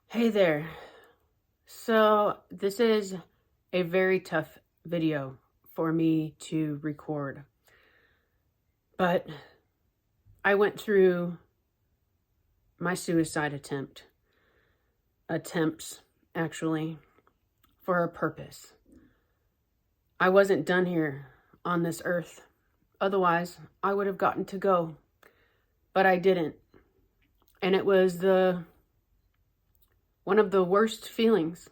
Hey there. So this is a very tough video for me to record, but I went through my suicide attempts actually, for a purpose. I wasn't done here on this earth. Otherwise, I would have gotten to go, but I didn't. And it was one of the worst feelings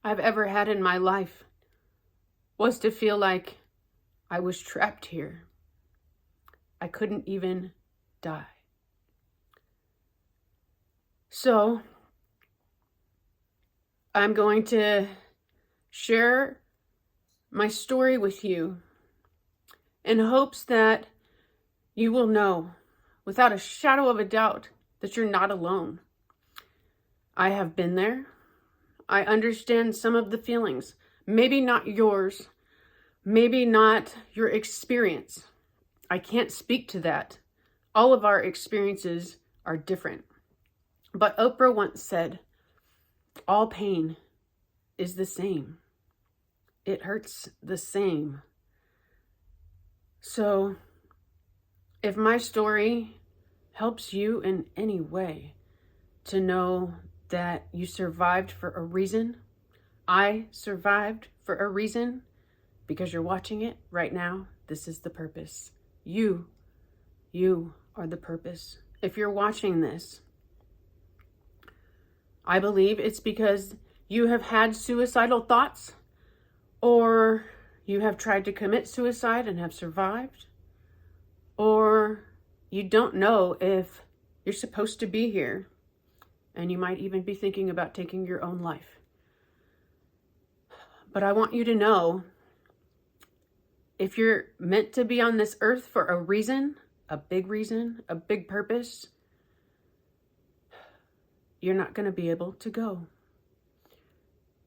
I've ever had in my life, was to feel like I was trapped here. I couldn't even die. So I'm going to share my story with you in hopes that you will know without a shadow of a doubt that you're not alone. I have been there. I understand some of the feelings. Maybe not yours. Maybe not your experience. I can't speak to that. All of our experiences are different. But Oprah once said, all pain is the same. It hurts the same. So, if my story helps you in any way to know that you survived for a reason, I survived for a reason, because you're watching it right now, this is the purpose. You are the purpose. If you're watching this, I believe it's because you have had suicidal thoughts, or you have tried to commit suicide and have survived, or you don't know if you're supposed to be here, and you might even be thinking about taking your own life. But I want you to know, if you're meant to be on this earth for a reason, a big purpose, you're not going to be able to go.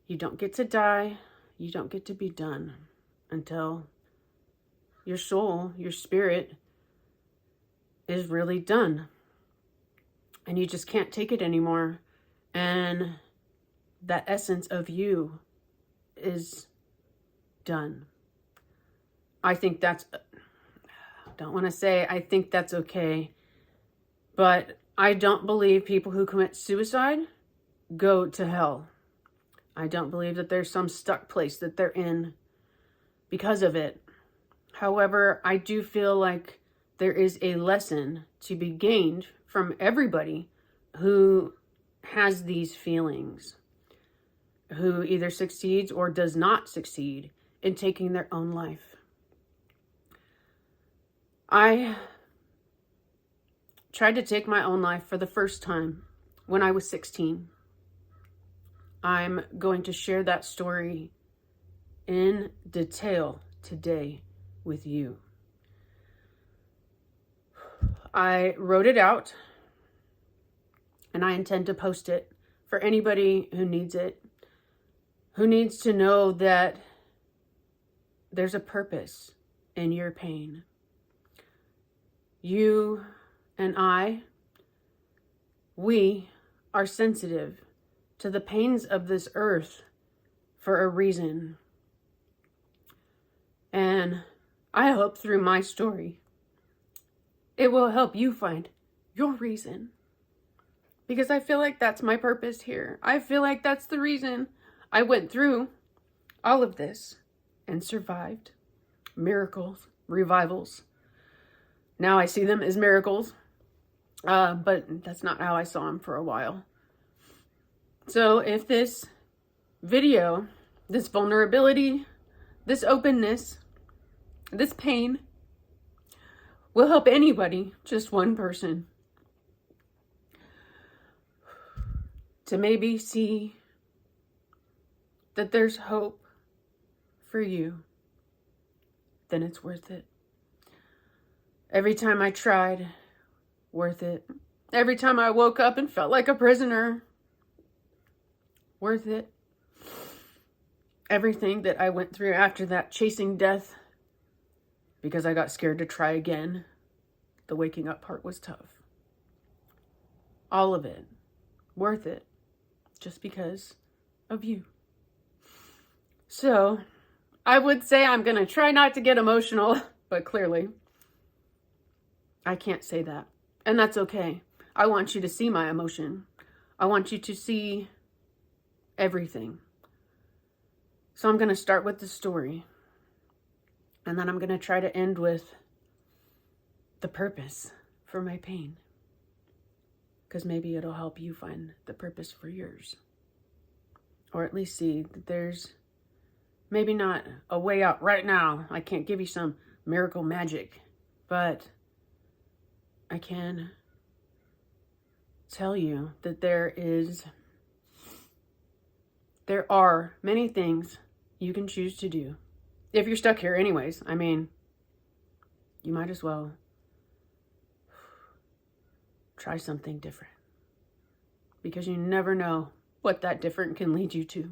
You don't get to die. You don't get to be done until your soul, your spirit is really done. And you just can't take it anymore. And that essence of you is done. I think that's, don't want to say I think that's okay, but I don't believe people who commit suicide go to hell. I don't believe that there's some stuck place that they're in because of it. However, I do feel like there is a lesson to be gained from everybody who has these feelings, who either succeeds or does not succeed in taking their own life. I tried to take my own life for the first time when I was 16. I'm going to share that story in detail today with you. I wrote it out, and I intend to post it for anybody who needs it, who needs to know that there's a purpose in your pain. You and we are sensitive to the pains of this earth for a reason. And I hope through my story, it will help you find your reason. Because I feel like that's my purpose here. I feel like that's the reason I went through all of this and survived. Miracles, revivals. Now I see them as miracles, but that's not how I saw them for a while. So if this video, this vulnerability, this openness, this pain will help anybody, just one person, to maybe see that there's hope for you, then it's worth it. Every time I tried, worth it. Every time I woke up and felt like a prisoner, worth it. Everything that I went through after that, chasing death, because I got scared to try again. The waking up part was tough. All of it worth it just because of you. So I would say I'm going to try not to get emotional, but clearly I can't say that. And that's okay. I want you to see my emotion. I want you to see everything. So I'm going to start with the story. And then I'm going to try to end with the purpose for my pain. Because maybe it'll help you find the purpose for yours. Or at least see that there's maybe not a way out right now. I can't give you some miracle magic. But I can tell you that there are many things you can choose to do. If you're stuck here anyways, I mean, you might as well try something different. Because you never know what that different can lead you to.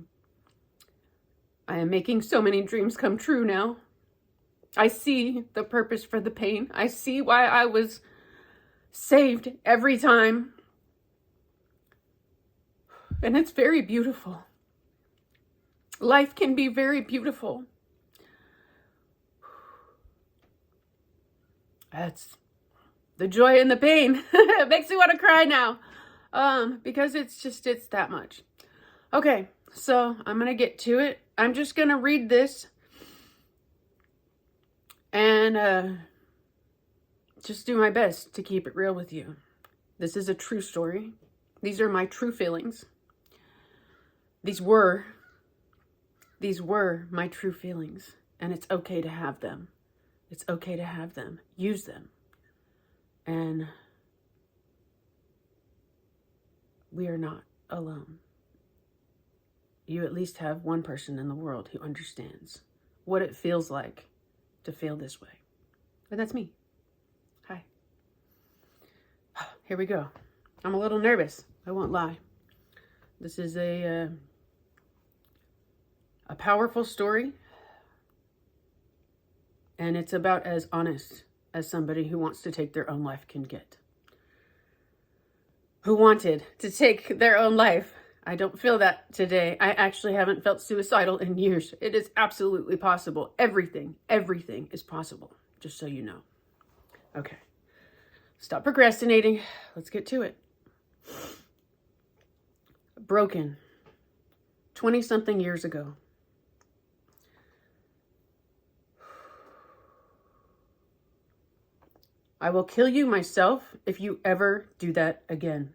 I am making so many dreams come true now. I see the purpose for the pain. I see why I was saved every time. And it's very beautiful. Life can be very beautiful. That's the joy and the pain. It makes me want to cry now. Because it's that much. Okay, so I'm going to get to it. I'm just going to read this. And just do my best to keep it real with you. This is a true story. These are my true feelings. These were my true feelings. And it's okay to have them. It's okay to have them. Use them. And we are not alone. You at least have one person in the world who understands what it feels like to feel this way. And that's me. Hi. Here we go. I'm a little nervous. I won't lie. This is a powerful story. And it's about as honest as somebody who wants to take their own life can get. Who wanted to take their own life. I don't feel that today. I actually haven't felt suicidal in years. It is absolutely possible. Everything is possible. Just so you know. Okay. Stop procrastinating. Let's get to it. Broken. 20-something years ago. I will kill you myself if you ever do that again.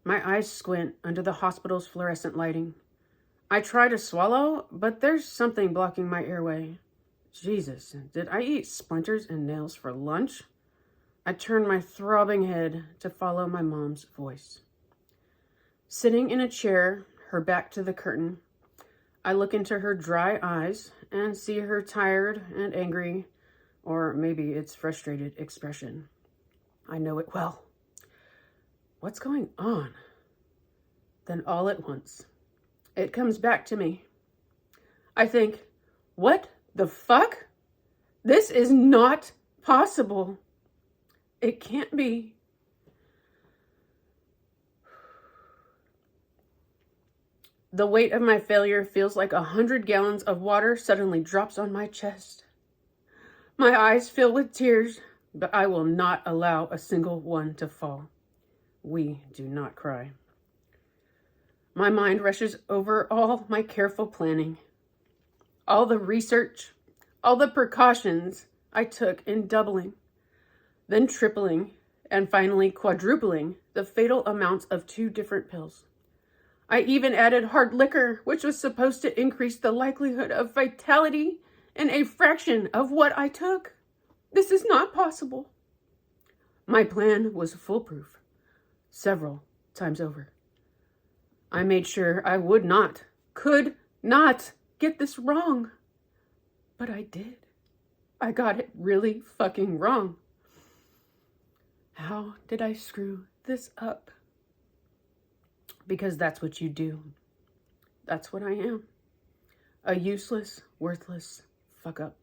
My eyes squint under the hospital's fluorescent lighting. I try to swallow, but there's something blocking my airway. Jesus, did I eat splinters and nails for lunch? I turn my throbbing head to follow my mom's voice. Sitting in a chair, her back to the curtain, I look into her dry eyes and see her tired and angry, or maybe it's frustrated expression. I know it well. What's going on? Then all at once, it comes back to me. I think, what the fuck? This is not possible. It can't be. The weight of my failure feels like 100 gallons of water suddenly drops on my chest. My eyes fill with tears, but I will not allow a single one to fall. We do not cry. My mind rushes over all my careful planning, all the research, all the precautions I took in doubling, then tripling, and finally quadrupling the fatal amounts of 2 different pills. I even added hard liquor, which was supposed to increase the likelihood of vitality in a fraction of what I took. This is not possible. My plan was foolproof, several times over. I made sure I could not get this wrong. But I did. I got it really fucking wrong. How did I screw this up? Because that's what you do. That's what I am. A useless, worthless fuck up.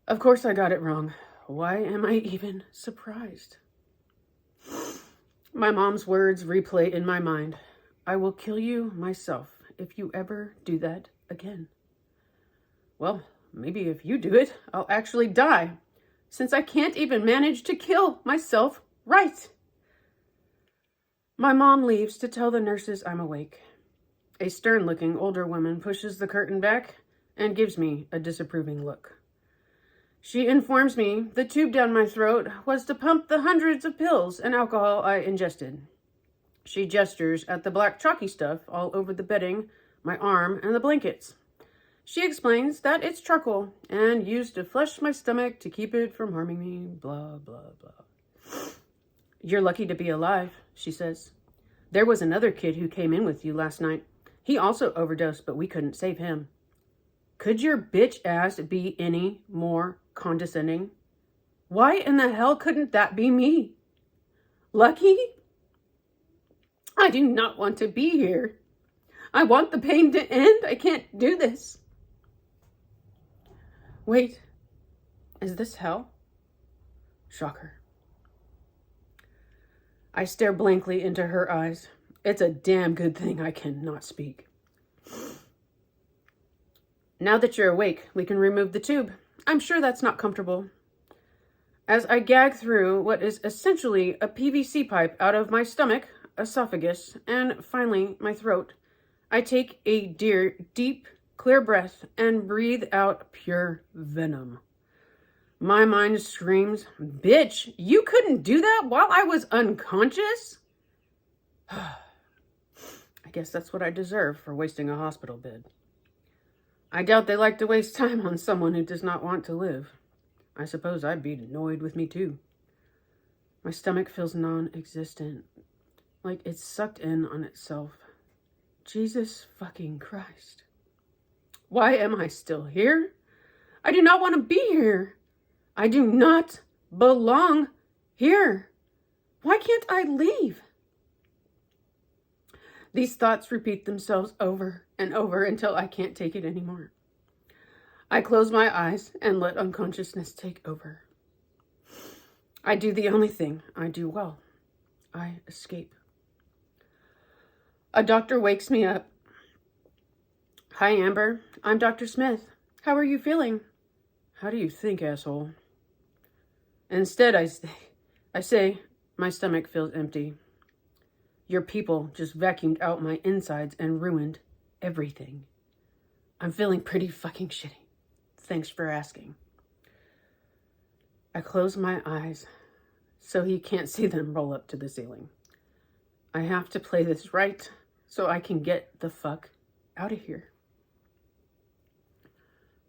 Of course I got it wrong. Why am I even surprised? My mom's words replay in my mind. I will kill you myself if you ever do that again. Well, maybe if you do it, I'll actually die, since I can't even manage to kill myself right. My mom leaves to tell the nurses I'm awake. A stern-looking older woman pushes the curtain back and gives me a disapproving look. She informs me the tube down my throat was to pump the hundreds of pills and alcohol I ingested. She gestures at the black chalky stuff all over the bedding, my arm, and the blankets. She explains that it's charcoal and used to flush my stomach to keep it from harming me, blah, blah, blah. You're lucky to be alive, she says. There was another kid who came in with you last night. He also overdosed, but we couldn't save him. Could your bitch ass be any more condescending? Why in the hell couldn't that be me? Lucky? I do not want to be here. I want the pain to end. I can't do this. Wait, is this hell? Shocker. I stare blankly into her eyes. It's a damn good thing I cannot speak. Now that you're awake, we can remove the tube. I'm sure that's not comfortable. As I gag through what is essentially a PVC pipe out of my stomach, esophagus, and finally my throat, I take a deep, clear breath and breathe out pure venom. My mind screams, bitch, you couldn't do that while I was unconscious? I guess that's what I deserve for wasting a hospital bed. I doubt they like to waste time on someone who does not want to live. I suppose I'd be annoyed with me too. My stomach feels non-existent, like it's sucked in on itself. Jesus fucking Christ. Why am I still here? I do not want to be here. I do not belong here. Why can't I leave? These thoughts repeat themselves over and over until I can't take it anymore. I close my eyes and let unconsciousness take over. I do the only thing I do well. I escape. A doctor wakes me up. Hi, Amber. I'm Dr. Smith. How are you feeling? How do you think, asshole? Instead, I say, my stomach feels empty. Your people just vacuumed out my insides and ruined everything. I'm feeling pretty fucking shitty. Thanks for asking. I close my eyes so he can't see them roll up to the ceiling. I have to play this right so I can get the fuck out of here.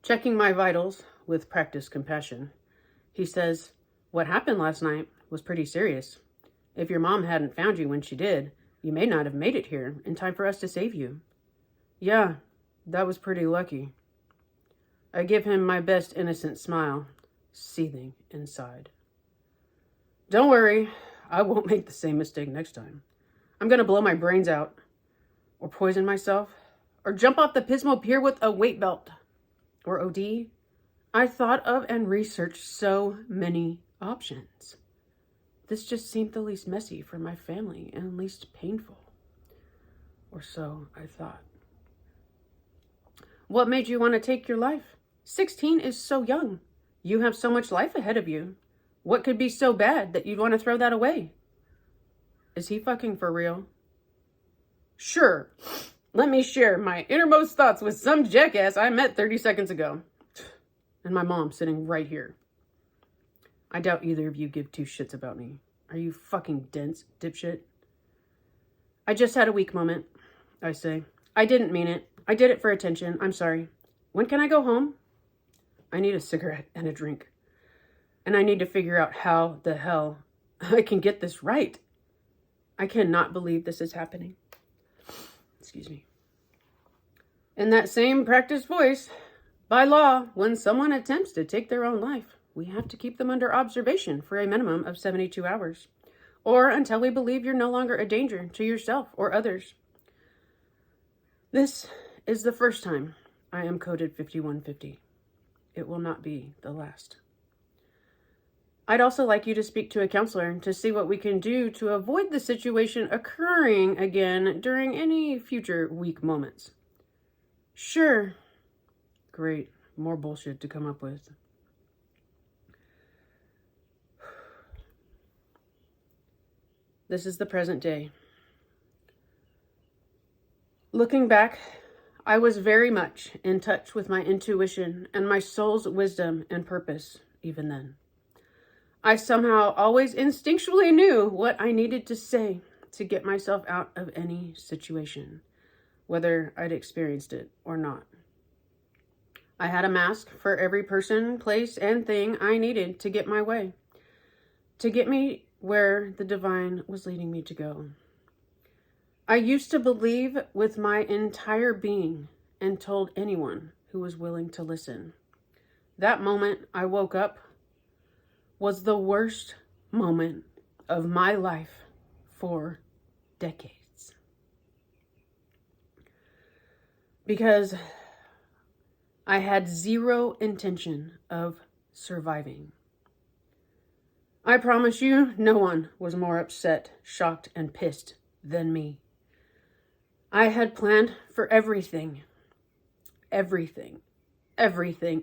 Checking my vitals with practiced compassion, he says, what happened last night was pretty serious. If your mom hadn't found you when she did, you may not have made it here in time for us to save you. Yeah, that was pretty lucky. I give him my best innocent smile, seething inside. Don't worry, I won't make the same mistake next time. I'm gonna blow my brains out, or poison myself, or jump off the Pismo Pier with a weight belt, or OD. I thought of and researched so many options. This just seemed the least messy for my family and least painful. Or so I thought. What made you want to take your life? 16 is so young. You have so much life ahead of you. What could be so bad that you'd want to throw that away? Is he fucking for real? Sure. Let me share my innermost thoughts with some jackass I met 30 seconds ago. And my mom sitting right here. I doubt either of you give two shits about me. Are you fucking dense, dipshit? I just had a weak moment, I say. I didn't mean it. I did it for attention. I'm sorry. When can I go home? I need a cigarette and a drink. And I need to figure out how the hell I can get this right. I cannot believe this is happening. Excuse me. In that same practiced voice, by law, when someone attempts to take their own life, we have to keep them under observation for a minimum of 72 hours, or until we believe you're no longer a danger to yourself or others. This is the first time I am coded 5150. It will not be the last. I'd also like you to speak to a counselor to see what we can do to avoid the situation occurring again during any future weak moments. Sure. Great. More bullshit to come up with. This is the present day. Looking back, I was very much in touch with my intuition and my soul's wisdom and purpose even then. I somehow always instinctually knew what I needed to say to get myself out of any situation, whether I'd experienced it or not. I had a mask for every person, place, and thing I needed to get my way, to get me where the divine was leading me to go. I used to believe with my entire being and told anyone who was willing to listen. That moment I woke up was the worst moment of my life for decades. Because I had zero intention of surviving. I promise you, no one was more upset, shocked, and pissed than me. I had planned for everything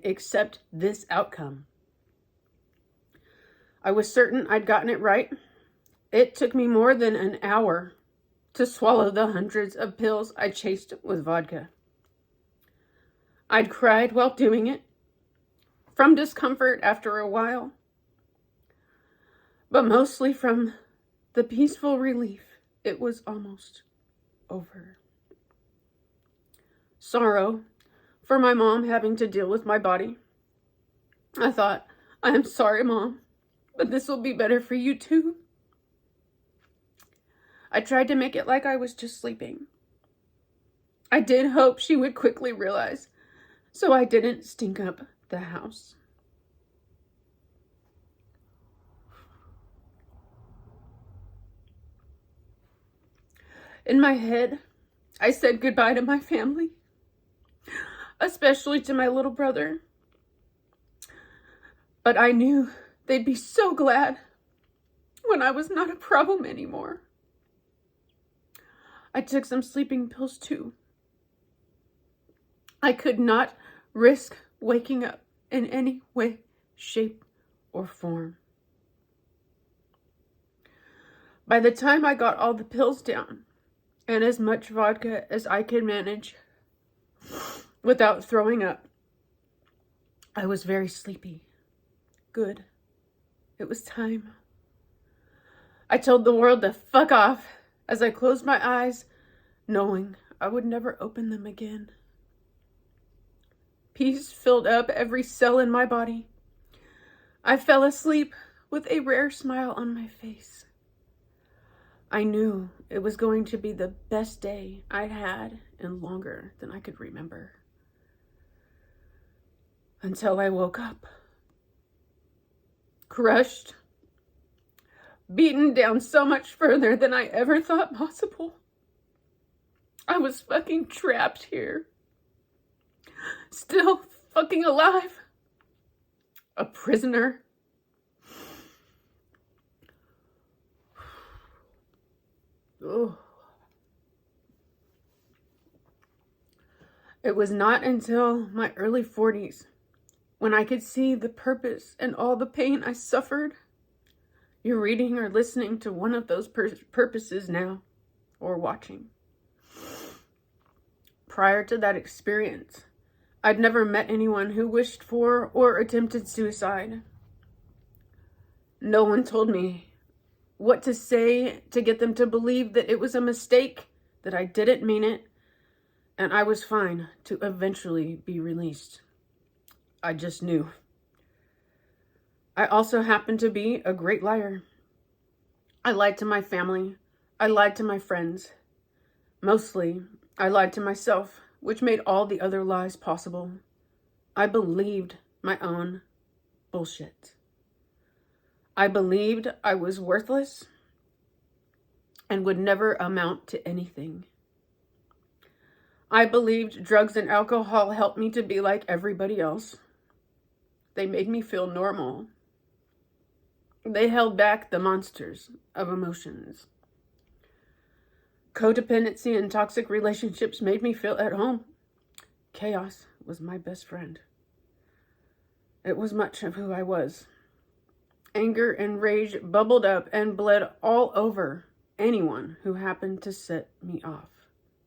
except this outcome. I was certain I'd gotten it right. It took me more than an hour to swallow the hundreds of pills I chased with vodka. I'd cried while doing it, from discomfort after a while, but mostly from the peaceful relief it was almost over. Sorrow for my mom having to deal with my body. I thought, I am sorry, Mom, but this will be better for you too. I tried to make it like I was just sleeping. I did hope she would quickly realize, so I didn't stink up the house. In my head, I said goodbye to my family, especially to my little brother. But I knew they'd be so glad when I was not a problem anymore. I took some sleeping pills too. I could not risk waking up in any way, shape, or form. By the time I got all the pills down, and as much vodka as I could manage without throwing up, I was very sleepy. Good. It was time. I told the world to fuck off as I closed my eyes, knowing I would never open them again. Peace filled up every cell in my body. I fell asleep with a rare smile on my face. I knew it was going to be the best day I'd had in longer than I could remember. Until I woke up. Crushed. Beaten down so much further than I ever thought possible. I was fucking trapped here. Still fucking alive. A prisoner. Oh. It was not until my early 40s when I could see the purpose and all the pain I suffered. You're reading or listening to one of those purposes now, or watching. Prior to that experience, I'd never met anyone who wished for or attempted suicide. No one told me what to say to get them to believe that it was a mistake, that I didn't mean it, and I was fine to eventually be released. I just knew. I also happened to be a great liar. I lied to my family. I lied to my friends. Mostly, I lied to myself, which made all the other lies possible. I believed my own bullshit. I believed I was worthless and would never amount to anything. I believed drugs and alcohol helped me to be like everybody else. They made me feel normal. They held back the monsters of emotions. Codependency and toxic relationships made me feel at home. Chaos was my best friend. It was much of who I was. Anger and rage bubbled up and bled all over anyone who happened to set me off.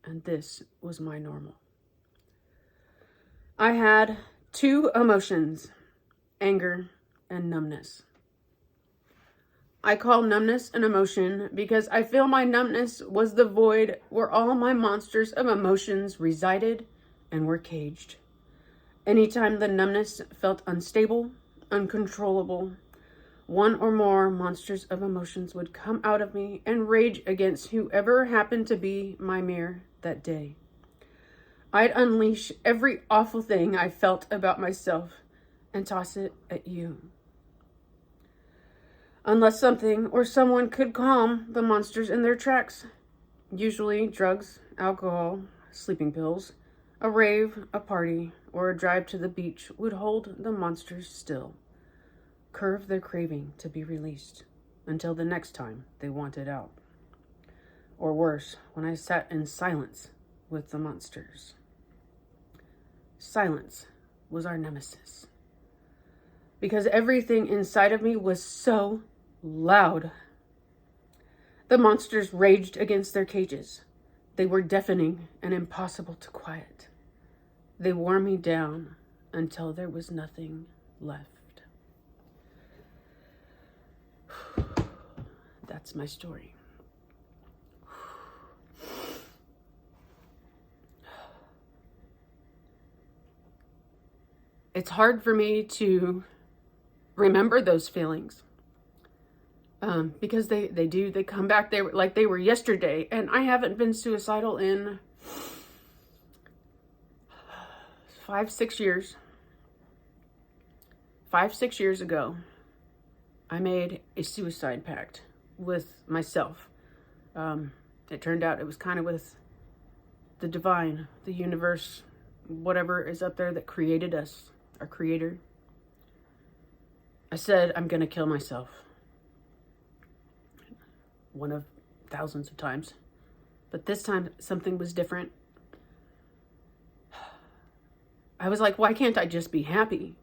And this was my normal. I had two emotions, anger and numbness. I call numbness an emotion because I feel my numbness was the void where all my monsters of emotions resided and were caged. Anytime the numbness felt unstable, uncontrollable, one or more monsters of emotions would come out of me and rage against whoever happened to be my mirror that day. I'd unleash every awful thing I felt about myself and toss it at you. Unless something or someone could calm the monsters in their tracks. Usually drugs, alcohol, sleeping pills, a rave, a party, or a drive to the beach would hold the monsters still, curve their craving to be released until the next time they wanted out. Or worse, when I sat in silence with the monsters. Silence was our nemesis. Because everything inside of me was so loud. The monsters raged against their cages. They were deafening and impossible to quiet. They wore me down until there was nothing left. That's my story. It's hard for me to remember those feelings because they come back. They were yesterday, and I haven't been suicidal in 5-6 years. 5-6 years ago, I made a suicide pact with myself. It turned out it was kind of with the divine, the universe, whatever is up there that created us, our creator. I said, I'm going to kill myself. One of thousands of times. But this time, something was different. I was like, why can't I just be happy?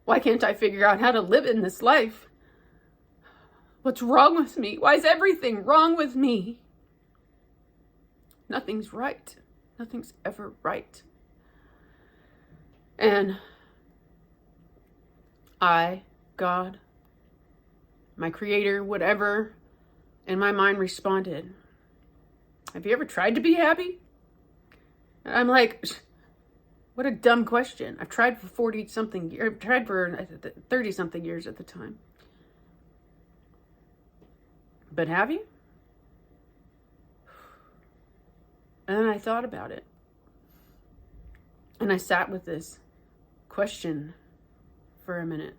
Why can't I figure out how to live in this life? What's wrong with me? Why is everything wrong with me? Nothing's right. Nothing's ever right. And I, God, my creator, whatever, in my mind responded, have you ever tried to be happy? And I'm like, what a dumb question. I've tried for 40-something years. I've tried for 30-something years at the time. But have you? And then I thought about it. And I sat with this question for a minute.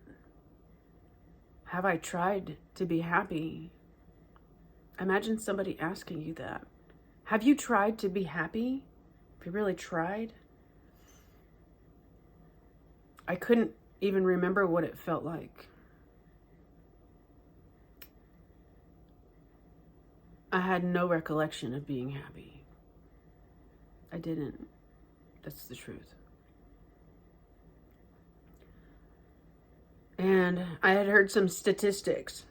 Have I tried to be happy? Imagine somebody asking you that. Have you tried to be happy? Have you really tried? I couldn't even remember what it felt like. I had no recollection of being happy. I didn't. That's the truth. And I had heard some statistics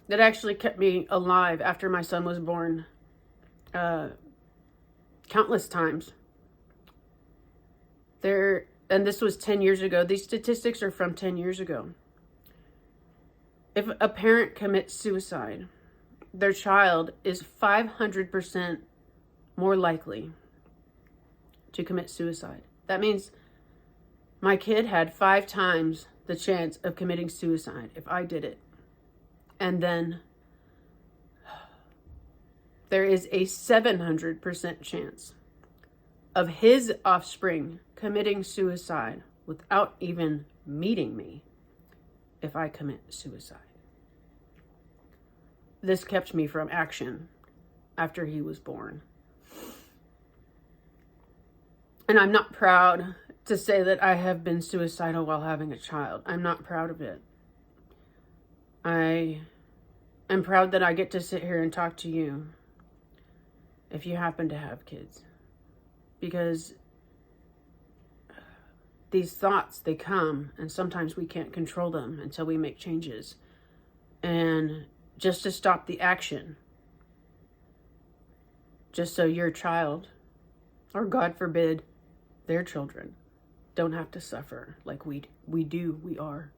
that actually kept me alive after my son was born countless times. And this was 10 years ago. These statistics are from 10 years ago. If a parent commits suicide, their child is 500% more likely to commit suicide. That means my kid had 5 times the chance of committing suicide if I did it. And then there is a 700% chance of his offspring committing suicide without even meeting me if I commit suicide. This kept me from action after he was born. And I'm not proud to say that I have been suicidal while having a child. I'm not proud of it. I am proud that I get to sit here and talk to you if you happen to have kids. Because these thoughts, they come, and sometimes we can't control them until we make changes. And just to stop the action, just so your child, or God forbid, their children, don't have to suffer like we are.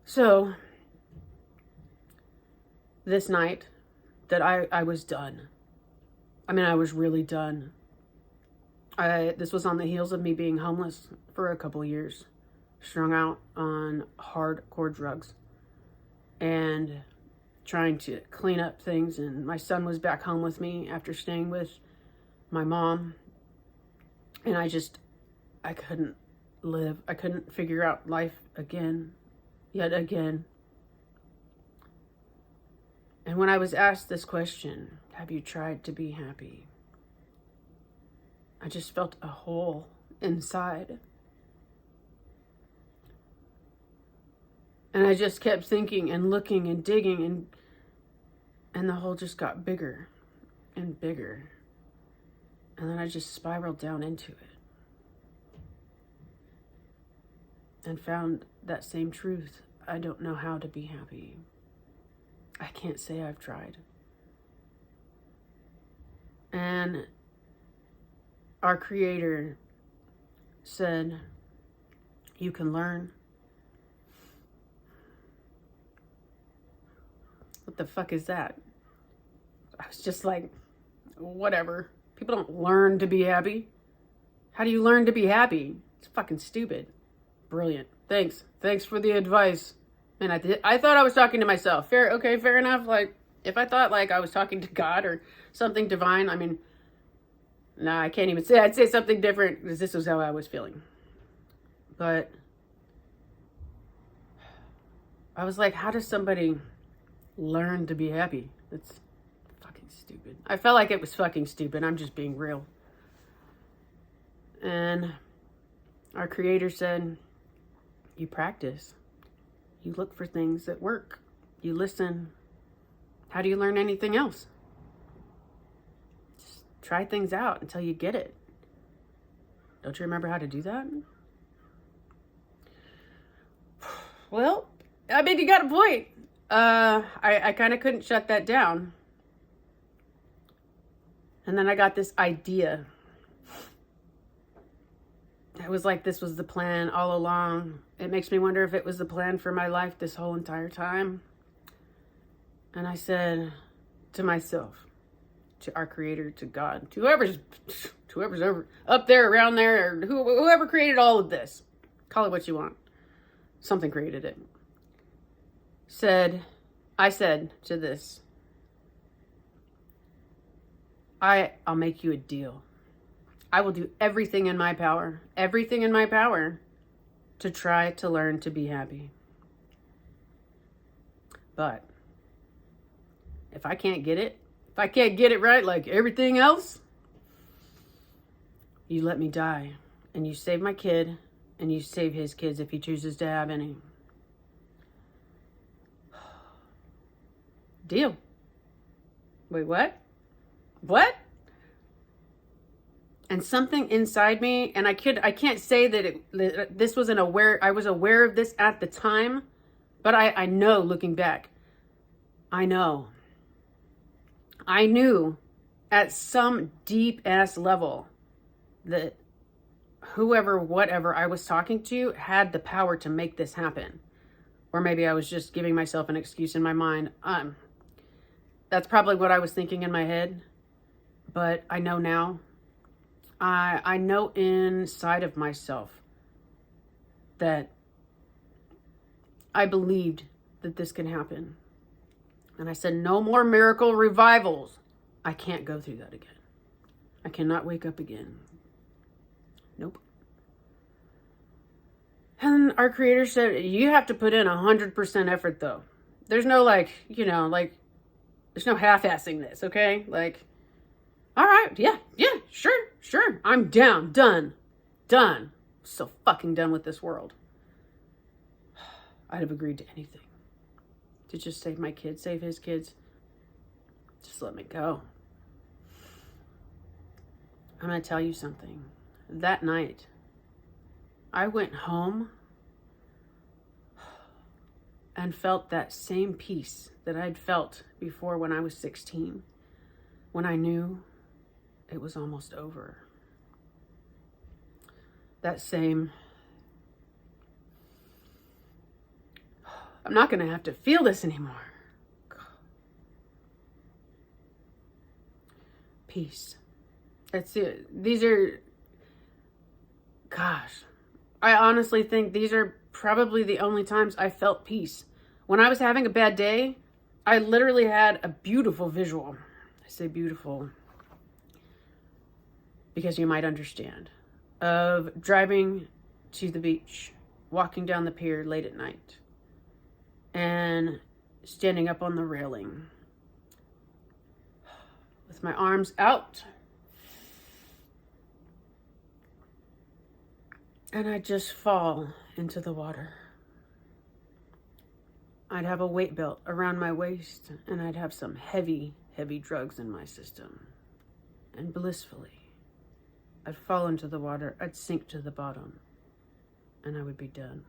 So, this night, that I was done. I mean, I was really done. This was on the heels of me being homeless for a couple years, strung out on hardcore drugs, and trying to clean up things. And my son was back home with me after staying with my mom. And I couldn't live. I couldn't figure out life yet again. And when I was asked this question, have you tried to be happy? I just felt a hole inside. And I just kept thinking and looking and digging, and the hole just got bigger and bigger. And then I just spiraled down into it and found that same truth. I don't know how to be happy. I can't say I've tried. And our Creator said, you can learn. What the fuck is that? I was just like, whatever. People don't learn to be happy. How do you learn to be happy? It's fucking stupid. Brilliant. Thanks for the advice. And I thought I was talking to myself. Fair enough. Like, if I thought like I was talking to God or something divine, I mean, nah, I can't even say. I'd say something different because this was how I was feeling. But I was like, how does somebody learn to be happy? That's fucking stupid. I felt like it was fucking stupid. I'm just being real. And our Creator said, you practice. You look for things that work. You listen. How do you learn anything else? Just try things out until you get it. Don't you remember how to do that? Well, I mean, you got a point. I kind of couldn't shut that down. And then I got this idea. It was like this was the plan all along. It makes me wonder if it was the plan for my life this whole entire time. And I said to myself, to our Creator, to God, to whoever's over up there, around there, or whoever created all of this, call it what you want. Something created it. I said to this, I'll make you a deal. I will do everything in my power to try to learn to be happy. But if I can't get it right like everything else, you let me die and you save my kid and you save his kids if he chooses to have any. Deal. Wait, what? What? And something inside me, and I can't say that this wasn't aware. I was aware of this at the time, but I know looking back, I knew at some deep ass level that whatever I was talking to had the power to make this happen. Or maybe I was just giving myself an excuse in my mind. That's probably what I was thinking in my head, but I know now. I know inside of myself that I believed that this can happen. And I said, no more miracle revivals. I can't go through that again. I cannot wake up again. Nope. And our Creator said, you have to put in 100% effort though. There's no there's no half-assing this, okay? Like, all right, yeah, sure. I'm down, done. So fucking done with this world. I'd have agreed to anything. to just save my kids, save his kids. Just let me go. I'm going to tell you something. That night, I went home and felt that same peace that I'd felt before when I was 16, when I knew it was almost over. That same, I'm not going to have to feel this anymore. Peace. That's it. These are, gosh, I honestly think these are probably the only times I felt peace. When I was having a bad day, I literally had a beautiful visual. I say beautiful because you might understand. Of driving to the beach, walking down the pier late at night, and standing up on the railing with my arms out. And I'd just fall into the water. I'd have a weight belt around my waist, and I'd have some heavy, heavy drugs in my system. And blissfully, I'd fall into the water, I'd sink to the bottom, and I would be done.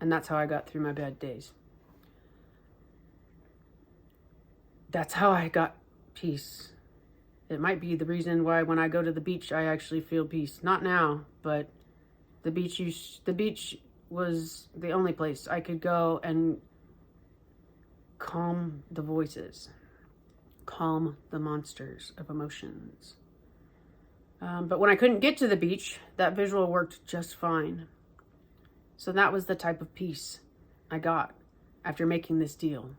And that's how I got through my bad days. That's how I got peace. It might be the reason why when I go to the beach, I actually feel peace. Not now, but the beach was the only place I could go and calm the voices, calm the monsters of emotions. But when I couldn't get to the beach, that visual worked just fine. So that was the type of peace I got after making this deal.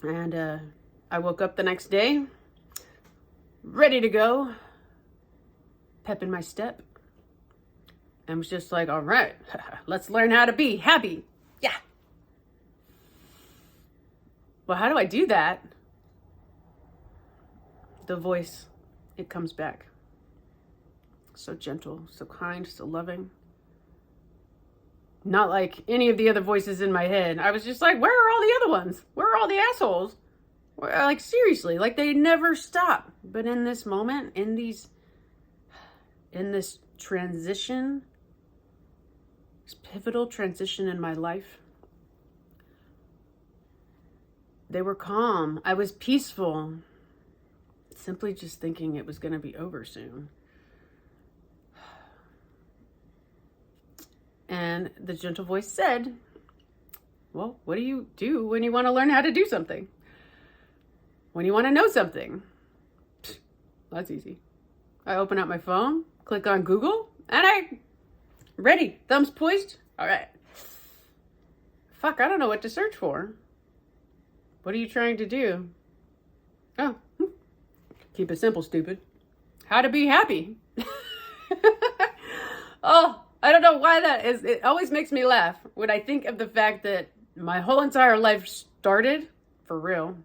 And I woke up the next day, ready to go, pep in my step, and was just like, all right, let's learn how to be happy. Yeah. Well, how do I do that? The voice, it comes back. So gentle, so kind, so loving. Not like any of the other voices in my head. I was just like, where are all the other ones? Where are all the assholes? Like, seriously, like they never stop. But in this moment, in this transition, this pivotal transition in my life, they were calm. I was peaceful. Simply just thinking it was going to be over soon. And the gentle voice said, well, what do you do when you want to learn how to do something? When you want to know something? That's easy. I open up my phone, click on Google, and ready. Thumbs poised. All right. Fuck, I don't know what to search for. What are you trying to do? Oh, keep it simple, stupid. How to be happy. Oh, I don't know why that is. It always makes me laugh when I think of the fact that my whole entire life started, for real,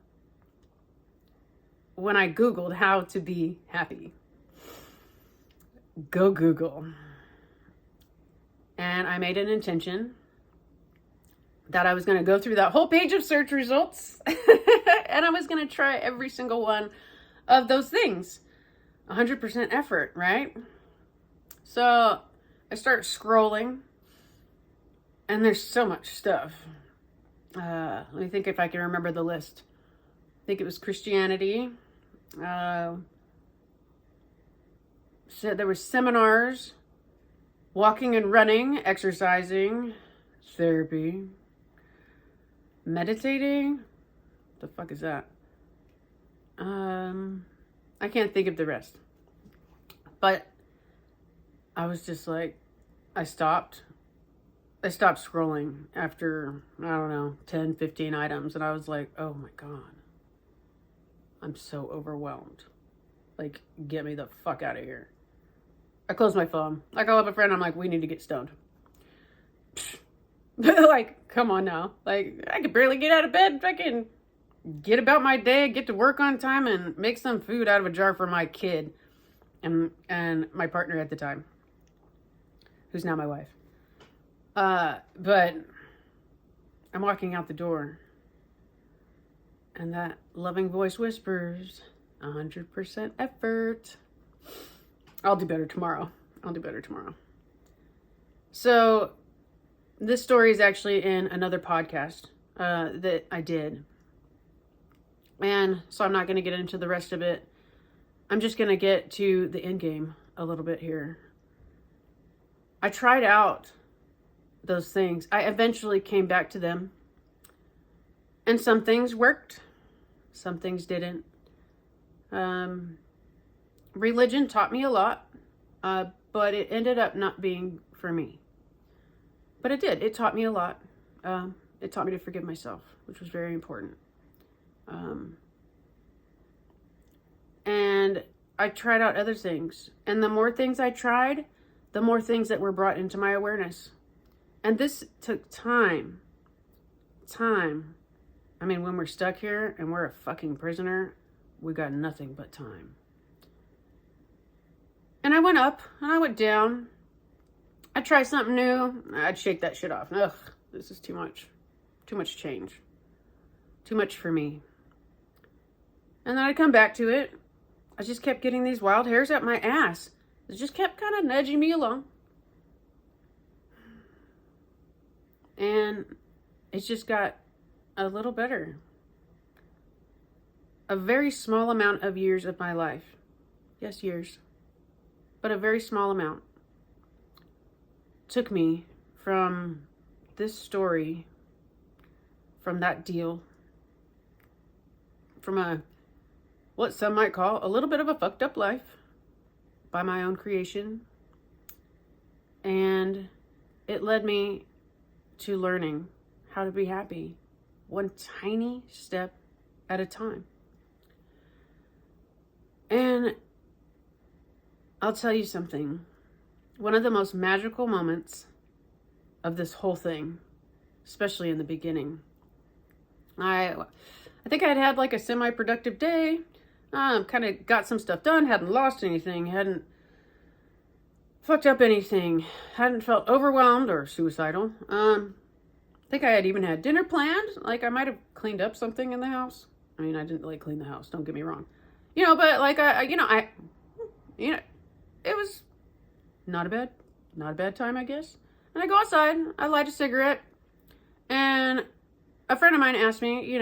when I Googled how to be happy. Go Google. And I made an intention that I was going to go through that whole page of search results and I was going to try every single one of those things. 100% effort, right? So I start scrolling and there's so much stuff. Let me think if I can remember the list. I think it was Christianity. So there were seminars, walking and running, exercising, therapy, meditating. The fuck is that? I can't think of the rest. But I was just like, I stopped scrolling after, I don't know, 10, 15 items. And I was like, oh my God, I'm so overwhelmed. Like, get me the fuck out of here. I close my phone. I call up a friend. I'm like, we need to get stoned. Like, come on now. Like, I could barely get out of bed. I can get about my day, get to work on time, and make some food out of a jar for my kid and my partner at the time, who's now my wife. But I'm walking out the door, and that loving voice whispers, 100% effort. I'll do better tomorrow. So this story is actually in another podcast that I did. And so I'm not going to get into the rest of it. I'm just going to get to the end game a little bit here. I tried out those things. I eventually came back to them. And some things worked. Some things didn't. Religion taught me a lot. But it ended up not being for me. But it did. It taught me a lot. It taught me to forgive myself, which was very important. And I tried out other things. And the more things I tried, the more things that were brought into my awareness. And this took time. I mean, when we're stuck here and we're a fucking prisoner, we got nothing but time. And I went up and I went down. I'd try something new. I'd shake that shit off. Ugh, this is too much. Too much change. Too much for me. And then I'd come back to it. I just kept getting these wild hairs up my ass. It just kept kind of nudging me along. And it just got a little better. A very small amount of years of my life. Yes, years. But a very small amount. Took me from this story, from that deal, from what some might call a little bit of a fucked up life by my own creation. And it led me to learning how to be happy, one tiny step at a time. And I'll tell you something. One of the most magical moments of this whole thing, especially in the beginning, I think I'd had like a semi-productive day. Kind of got some stuff done, hadn't lost anything, hadn't fucked up anything, hadn't felt overwhelmed or suicidal. I think I had even had dinner planned. Like I might have cleaned up something in the house. I mean, I didn't really clean the house, don't get me wrong. But like it was not a bad time, I guess. And I go outside, I light a cigarette, and a friend of mine asked me,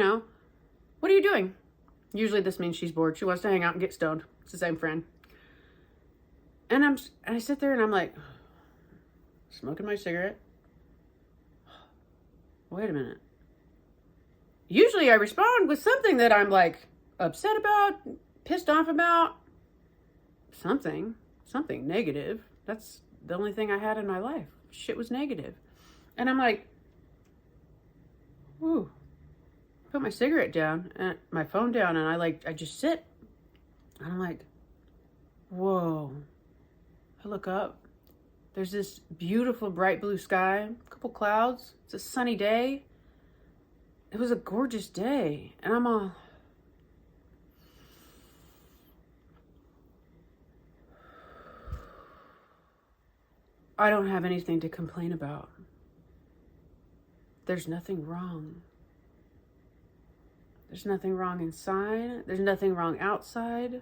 what are you doing? Usually this means she's bored. She wants to hang out and get stoned. It's the same friend. And I sit there and I'm like, smoking my cigarette. Wait a minute. Usually I respond with something that I'm like upset about, pissed off about, something negative. That's the only thing I had in my life. Shit was negative. And I'm like, whoo. Put my cigarette down and my phone down, and I just sit. And I'm like, whoa. I look up. There's this beautiful bright blue sky, a couple clouds. It's a sunny day. It was a gorgeous day. And I'm all, I don't have anything to complain about. There's nothing wrong. There's nothing wrong inside. There's nothing wrong outside.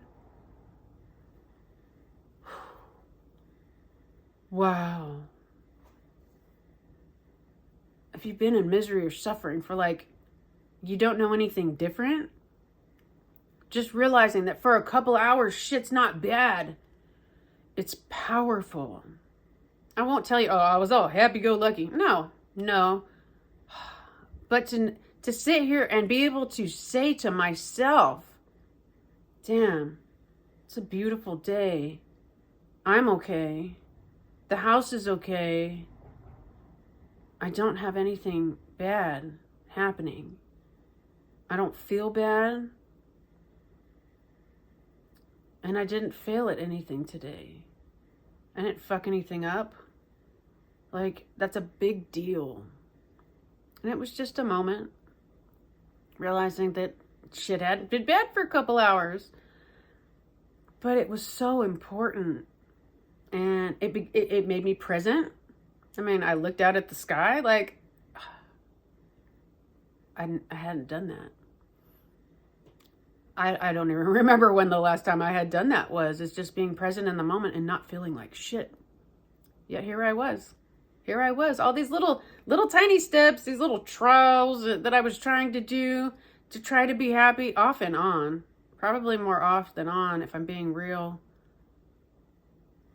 Wow. If you've been in misery or suffering for you don't know anything different, just realizing that for a couple hours, shit's not bad. It's powerful. I won't tell you, I was all happy-go-lucky. No. But to sit here and be able to say to myself, damn, it's a beautiful day. I'm okay. The house is okay. I don't have anything bad happening. I don't feel bad. And I didn't fail at anything today. I didn't fuck anything up. That's a big deal. And it was just a moment. Realizing that shit hadn't been bad for a couple hours. But it was so important. And it made me present. I mean, I looked out at the sky I hadn't done that. I don't even remember when the last time I had done that was. It's just being present in the moment and not feeling like shit. Yet here I was. Here I was. All these little tiny steps, these little trials that I was trying to do to try to be happy off and on. Probably more off than on if I'm being real.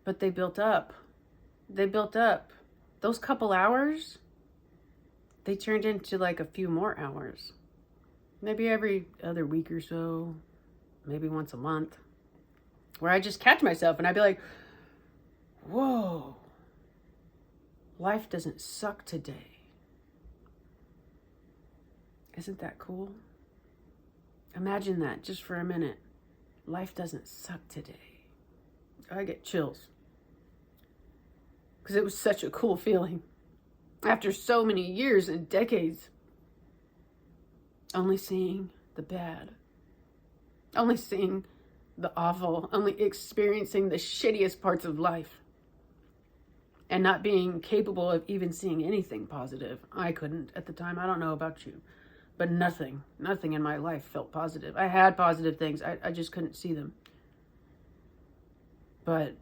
But they built up. They built up. Those couple hours, they turned into like a few more hours. Maybe every other week or so, maybe once a month, where I just catch myself and I'd be like, whoa, life doesn't suck today. Isn't that cool? Imagine that just for a minute. Life doesn't suck today. I get chills. Because it was such a cool feeling. After so many years and decades. Only seeing the bad. Only seeing the awful. Only experiencing the shittiest parts of life. And not being capable of even seeing anything positive. I couldn't at the time. I don't know about you. But nothing in my life felt positive. I had positive things. I just couldn't see them. But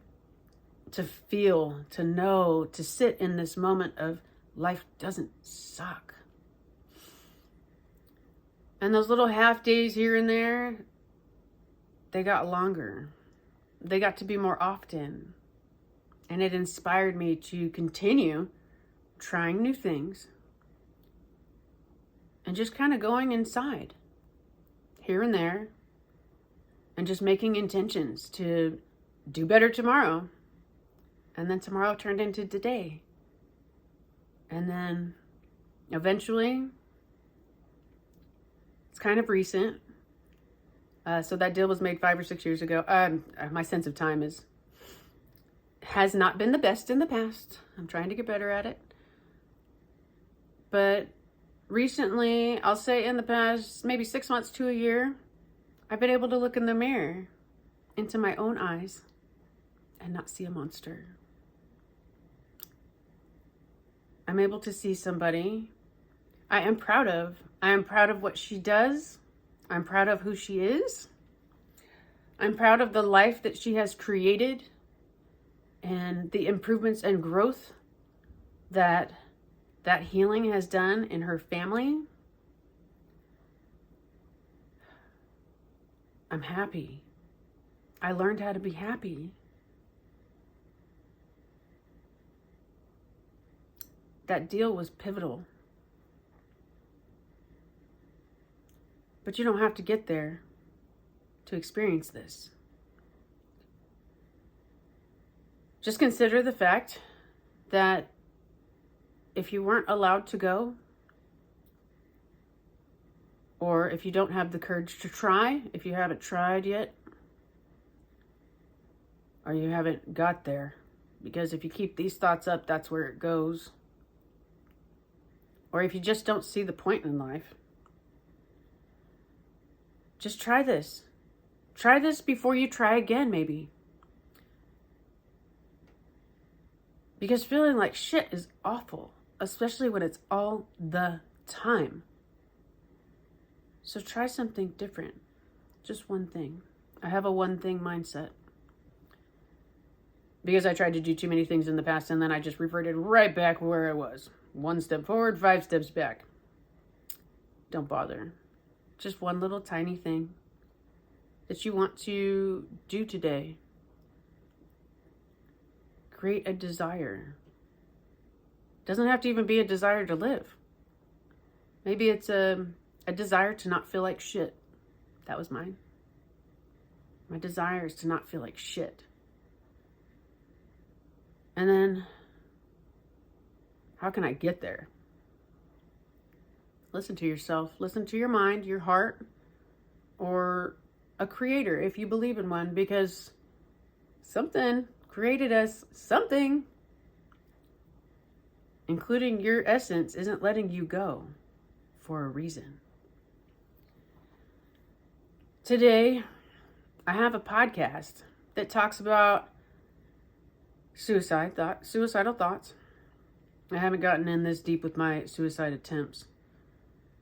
to feel, to know, to sit in this moment of life doesn't suck. And those little half days here and there, they got longer. They got to be more often. And it inspired me to continue trying new things. And just kind of going inside, here and there. And just making intentions to do better tomorrow. And then tomorrow turned into today. And then eventually, it's kind of recent. So that deal was made 5 or 6 years ago. My sense of time has not been the best in the past. I'm trying to get better at it. But recently, I'll say in the past maybe 6 months to a year, I've been able to look in the mirror into my own eyes and not see a monster. I'm able to see somebody I am proud of. I am proud of what she does. I'm proud of who she is. I'm proud of the life that she has created and the improvements and growth that healing has done in her family. I'm happy. I learned how to be happy. That deal was pivotal. But you don't have to get there to experience this. Just consider the fact that if you weren't allowed to go, or if you don't have the courage to try, if you haven't tried yet, or you haven't got there, because if you keep these thoughts up, that's where it goes. Or if you just don't see the point in life, just try this. Try this before you try again, maybe. Because feeling like shit is awful, especially when it's all the time. So try something different. Just one thing. I have a one thing mindset. Because I tried to do too many things in the past and then I just reverted right back where I was. 1 step forward, 5 steps back. Don't bother. Just one little tiny thing that you want to do today. Create a desire. Doesn't have to even be a desire to live. Maybe it's a desire to not feel like shit. That was mine. My desire is to not feel like shit. And then, how can I get there? Listen to yourself. Listen to your mind, your heart, or a creator if you believe in one, because something created us. Something, including your essence, isn't letting you go for a reason. Today, I have a podcast that talks about suicidal thoughts. I haven't gotten in this deep with my suicide attempts.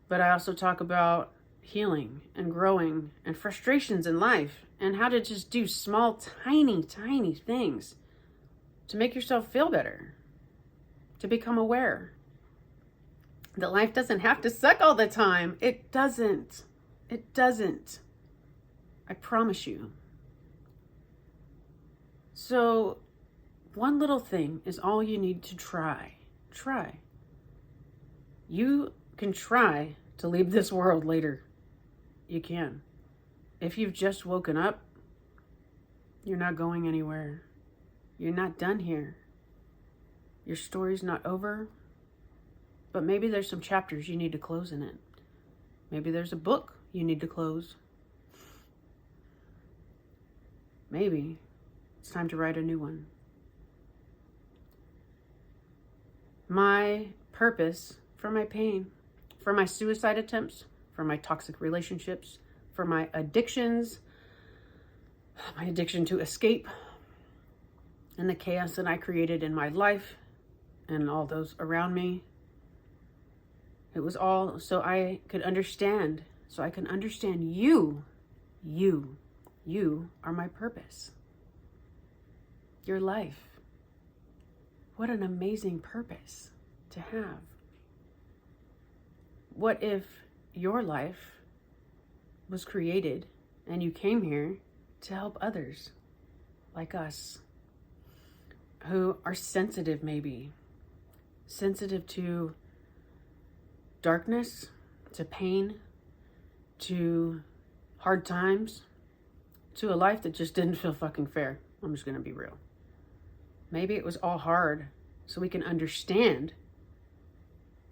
But I also talk about healing and growing and frustrations in life and how to just do small, tiny, tiny things to make yourself feel better, to become aware that life doesn't have to suck all the time. It doesn't. It doesn't. I promise you. So, one little thing is all you need to try. Try. You can try to leave this world later. You can. If you've just woken up, you're not going anywhere. You're not done here. Your story's not over, but maybe there's some chapters you need to close in it. Maybe there's a book you need to close. Maybe it's time to write a new one. My purpose for my pain, for my suicide attempts, for my toxic relationships, for my addictions, my addiction to escape, and the chaos that I created in my life and all those around me. It was all so I could understand, so I can understand you. You are my purpose. Your life. What an amazing purpose to have. What if your life was created and you came here to help others like us who are sensitive, maybe sensitive to darkness, to pain, to hard times, to a life that just didn't feel fucking fair. I'm just gonna be real. Maybe it was all hard so we can understand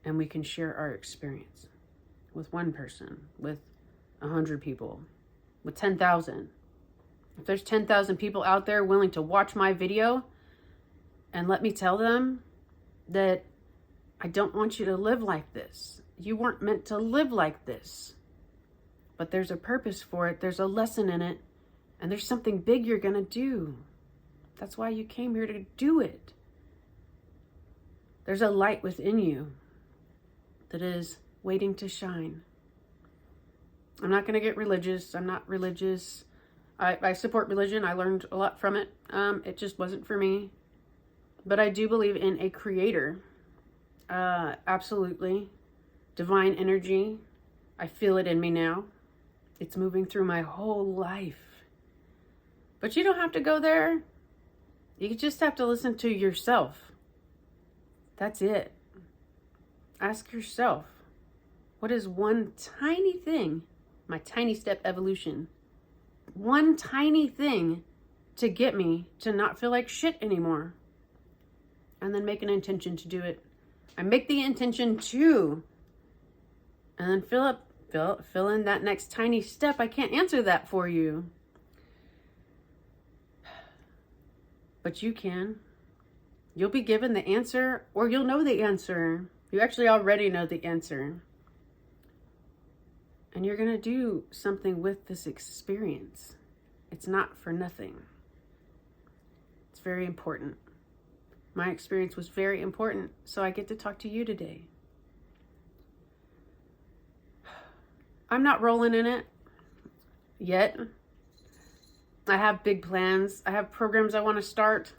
and we can share our experience with one person, with 100 people, with 10,000. If there's 10,000 people out there willing to watch my video and let me tell them that I don't want you to live like this. You weren't meant to live like this. But there's a purpose for it. There's a lesson in it. And there's something big you're going to do. That's why you came here to do it. There's a light within you that is waiting to shine. I'm not going to get religious. I'm not religious. I support religion. I learned a lot from it. It just wasn't for me. But I do believe in a creator. Absolutely. Divine energy. I feel it in me now. It's moving through my whole life. But you don't have to go there. You just have to listen to yourself. That's it. Ask yourself, what is one tiny thing, my tiny step evolution, one tiny thing to get me to not feel like shit anymore? And then make an intention to do it. I make the intention to, and then fill in that next tiny step. I can't answer that for you. But you can. You'll be given the answer, or you'll know the answer. You actually already know the answer. And you're going to do something with this experience. It's not for nothing. It's very important. My experience was very important, so I get to talk to you today. I'm not rolling in it yet. I have big plans. I have programs I want to start.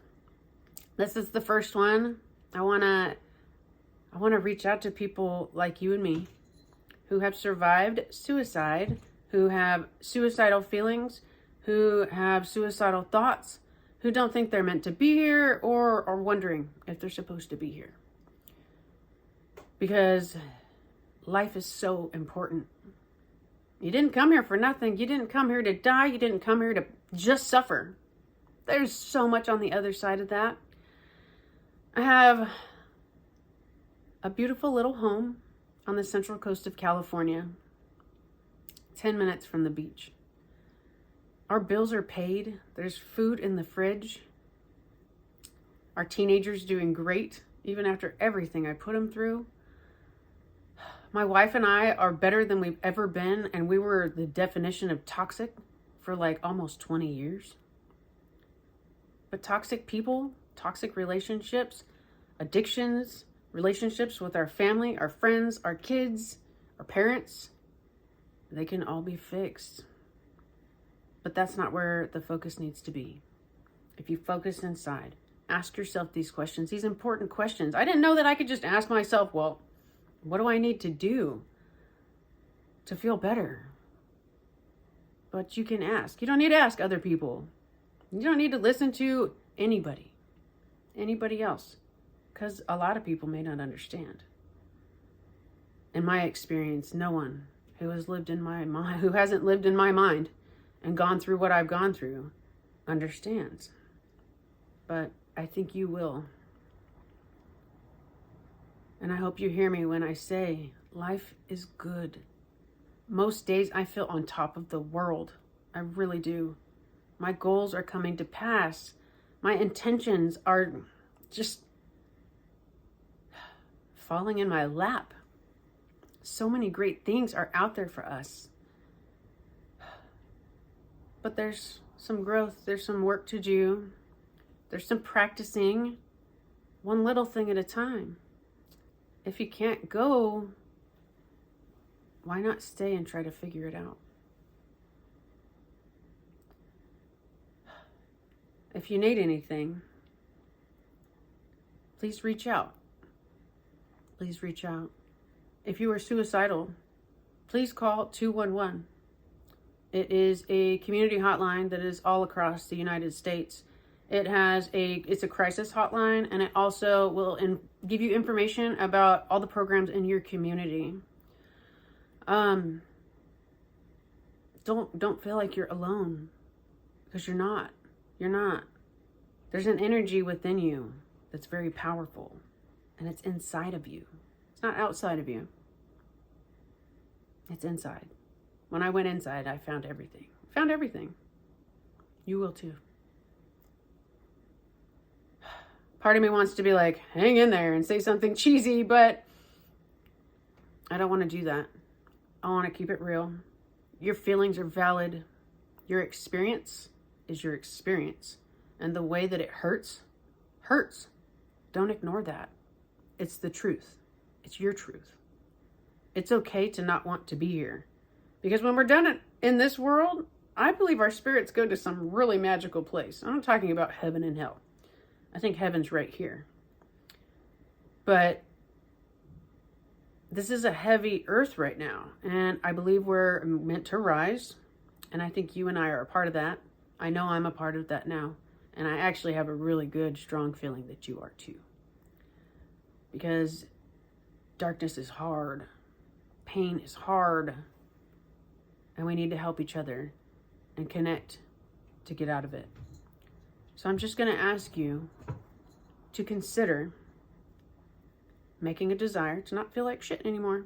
This is the first one. I want to reach out to people like you and me who have survived suicide, who have suicidal feelings, who have suicidal thoughts, who don't think they're meant to be here or are wondering if they're supposed to be here. Because life is so important. You didn't come here for nothing. You didn't come here to die. You didn't come here to just suffer. There's so much on the other side of that. I have a beautiful little home on the central coast of California, 10 minutes from the beach. Our bills are paid. There's food in the fridge. Our teenager's doing great, even after everything I put him through. My wife and I are better than we've ever been, and we were the definition of toxic for like almost 20 years. But toxic people, toxic relationships, addictions, relationships with our family, our friends, our kids, or parents, they can all be fixed. But that's not where the focus needs to be. If you focus inside, ask yourself these questions, these important questions. I didn't know that I could just ask myself, well, what do I need to do to feel better? But you can ask. You don't need to ask other people. You don't need to listen to anybody else, because a lot of people may not understand. In my experience, no one who has lived in my mind, who hasn't lived in my mind and gone through what I've gone through, understands. But I think you will. And I hope you hear me when I say life is good. Most days I feel on top of the world. I really do. My goals are coming to pass. My intentions are just falling in my lap. So many great things are out there for us. But there's some growth. There's some work to do. There's some practicing, one little thing at a time. If you can't go, why not stay and try to figure it out? If you need anything, please reach out. Please reach out. If you are suicidal, please call 211. It is a community hotline that is all across the United States. It's a crisis hotline, and it also will give you information about all the programs in your community. Don't feel like you're alone, because you're not. You're not. There's an energy within you that's very powerful, and it's inside of you. It's not outside of you. It's inside. When I went inside, I found everything. Found everything. You will too. Part of me wants to be like, hang in there and say something cheesy, but I don't want to do that. I want to keep it real. Your feelings are valid. Your experience is your experience. And the way that it hurts, hurts. Don't ignore that. It's the truth. It's your truth. It's okay to not want to be here. Because when we're done in this world, I believe our spirits go to some really magical place. I'm not talking about heaven and hell. I think heaven's right here. But this is a heavy earth right now. And I believe we're meant to rise. And I think you and I are a part of that. I know I'm a part of that now. And I actually have a really good, strong feeling that you are too. Because darkness is hard. Pain is hard. And we need to help each other and connect to get out of it. So I'm just going to ask you to consider making a desire to not feel like shit anymore.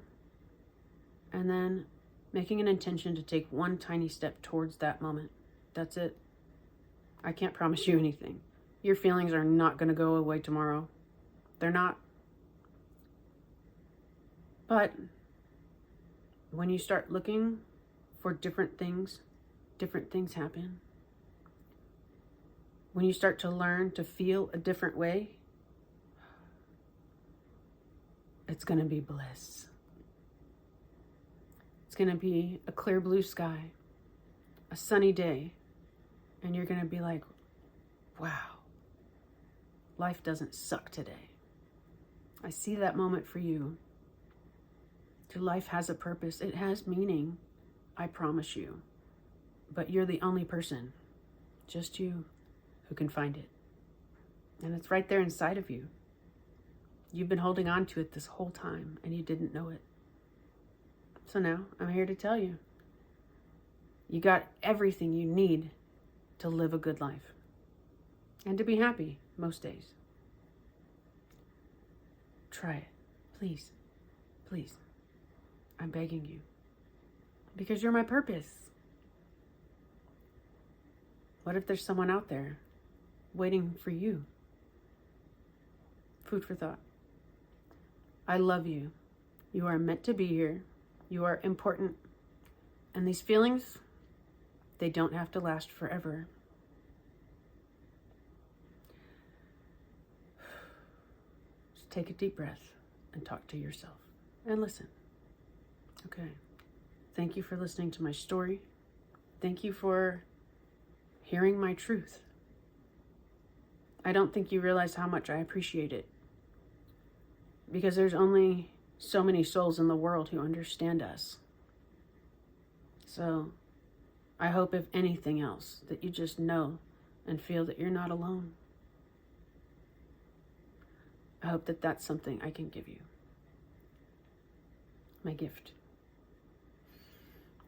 And then making an intention to take one tiny step towards that moment. That's it. I can't promise you anything. Your feelings are not going to go away tomorrow. They're not. But when you start looking for different things happen. When you start to learn to feel a different way, it's going to be bliss. It's going to be a clear blue sky, a sunny day, and you're going to be like, wow, life doesn't suck today. I see that moment for you. Your life has a purpose. It has meaning. I promise you. But you're the only person, just you, who can find it. And it's right there inside of you. You've been holding on to it this whole time and you didn't know it. So now I'm here to tell you, you got everything you need to live a good life and to be happy most days. Try it. Please. Please. I'm begging you. Because you're my purpose. What if there's someone out there waiting for you? Food for thought. I love you. You are meant to be here. You are important. And these feelings, they don't have to last forever. Just take a deep breath and talk to yourself and listen. Okay. Thank you for listening to my story. Thank you for hearing my truth. I don't think you realize how much I appreciate it, because there's only so many souls in the world who understand us. So I hope, if anything else, that you just know and feel that you're not alone. I hope that that's something I can give you. My gift.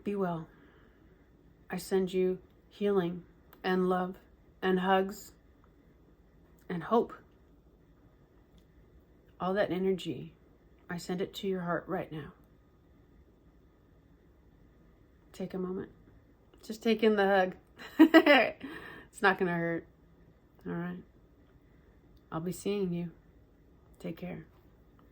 Be well. I send you healing and love and hugs and hope. All that energy, I send it to your heart right now. Take a moment. Just take in the hug. It's not going to hurt. All right. I'll be seeing you. Take care.